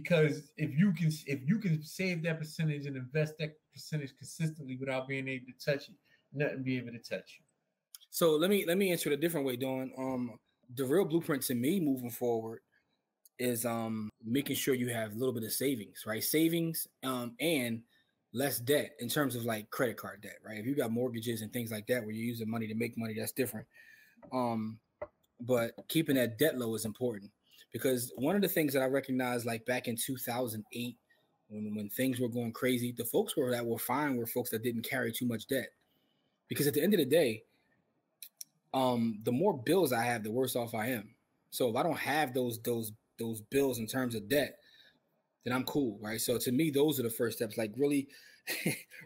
because if you can save that percentage and invest that percentage consistently without being able to touch it, nothing be able to touch you. So let me answer it a different way, Dawn. The real blueprint to me moving forward is making sure you have a little bit of savings, right? Savings and less debt in terms of like credit card debt, right? If you got mortgages and things like that where you're using money to make money, that's different. But keeping that debt low is important, because one of the things that I recognized like back in 2008 when things were going crazy, the folks that were fine were folks that didn't carry too much debt. Because at the end of the day, the more bills I have, the worse off I am. So if I don't have those bills in terms of debt, then I'm cool, right? So to me, those are the first steps, like really,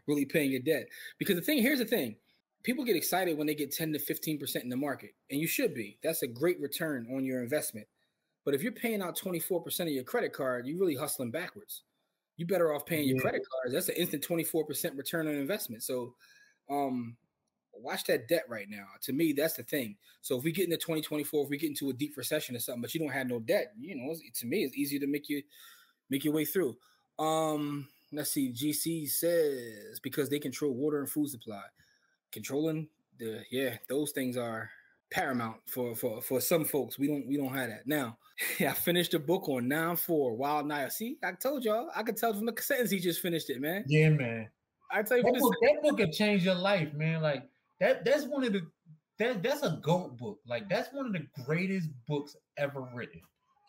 really paying your debt. Because here's the thing. People get excited when they get 10 to 15% in the market, and you should be. That's a great return on your investment. But if you're paying out 24% of your credit card, you're really hustling backwards. You're better off paying your credit cards. That's an instant 24% return on investment. So watch that debt right now. To me, that's the thing. So if we get into 2024, if we get into a deep recession or something, but you don't have no debt, to me, it's easier to make your way through. Let's see. GC says because they control water and food supply. Controlling those things are paramount for some folks. We don't have that. Now, I finished a book on 9-4 Wild Nile. See, I told y'all, I could tell from the sentence he just finished it, man. Yeah, man. I tell you, that book can change your life, man. Like that's one of the that's a GOAT book. Like that's one of the greatest books ever written.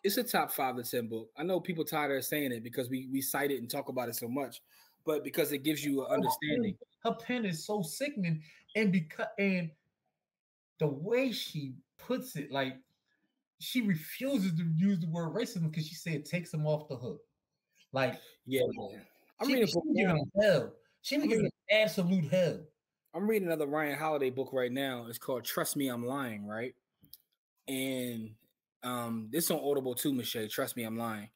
It's a top 5 to 10 book. I know people tired of saying it because we cite it and talk about it so much, but because it gives you an understanding. Her pen is so sickening, and the way she puts it, like she refuses to use the word racism because she said it takes them off the hook. Like, I'm reading a book now. Hell. She didn't give him absolute hell. I'm reading another Ryan Holiday book right now. It's called Trust Me, I'm Lying, right? And this on Audible too, Michelle. Trust Me, I'm Lying.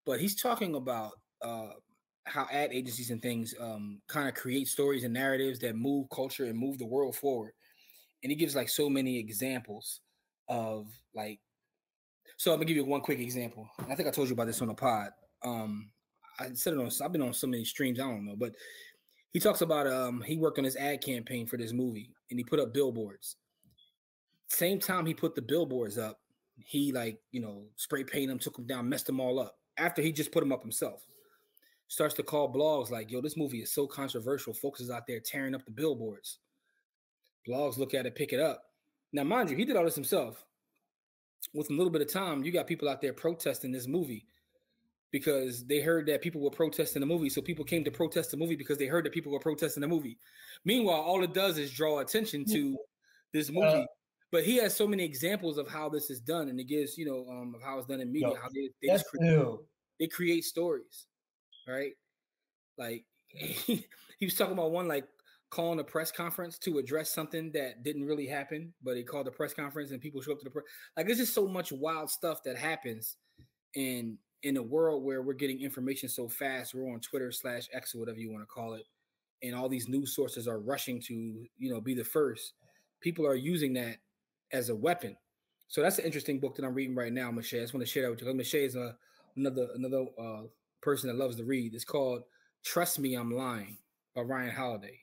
But he's talking about how ad agencies and things kind of create stories and narratives that move culture and move the world forward. And he gives like so many examples of like, so I'm gonna give you one quick example. I think I told you about this on a pod. I said it on, I've been on so many streams, I don't know, but he talks about he worked on his ad campaign for this movie and he put up billboards. Same time he put the billboards up, he spray painted them, took them down, messed them all up after he just put them up himself. Starts to call blogs like, yo, this movie is so controversial. Folks is out there tearing up the billboards. Blogs look at it, pick it up. Now, mind you, he did all this himself. With a little bit of time, you got people out there protesting this movie because they heard that people were protesting the movie. So people came to protest the movie because they heard that people were protesting the movie. Meanwhile, all it does is draw attention to this movie. But he has so many examples of how this is done, and it gives, of how it's done in media, how they create stories. Right, like he was talking about one like calling a press conference to address something that didn't really happen, but he called the press conference and people show up to the press. Like there's just so much wild stuff that happens in a world where we're getting information so fast. We're on Twitter /X or whatever you want to call it, and all these news sources are rushing to be the first. People are using that as a weapon. So that's an interesting book that I'm reading right now, Michelle. I just want to share that with you. Michelle is another person that loves to read. It's called Trust Me, I'm Lying by Ryan Holiday.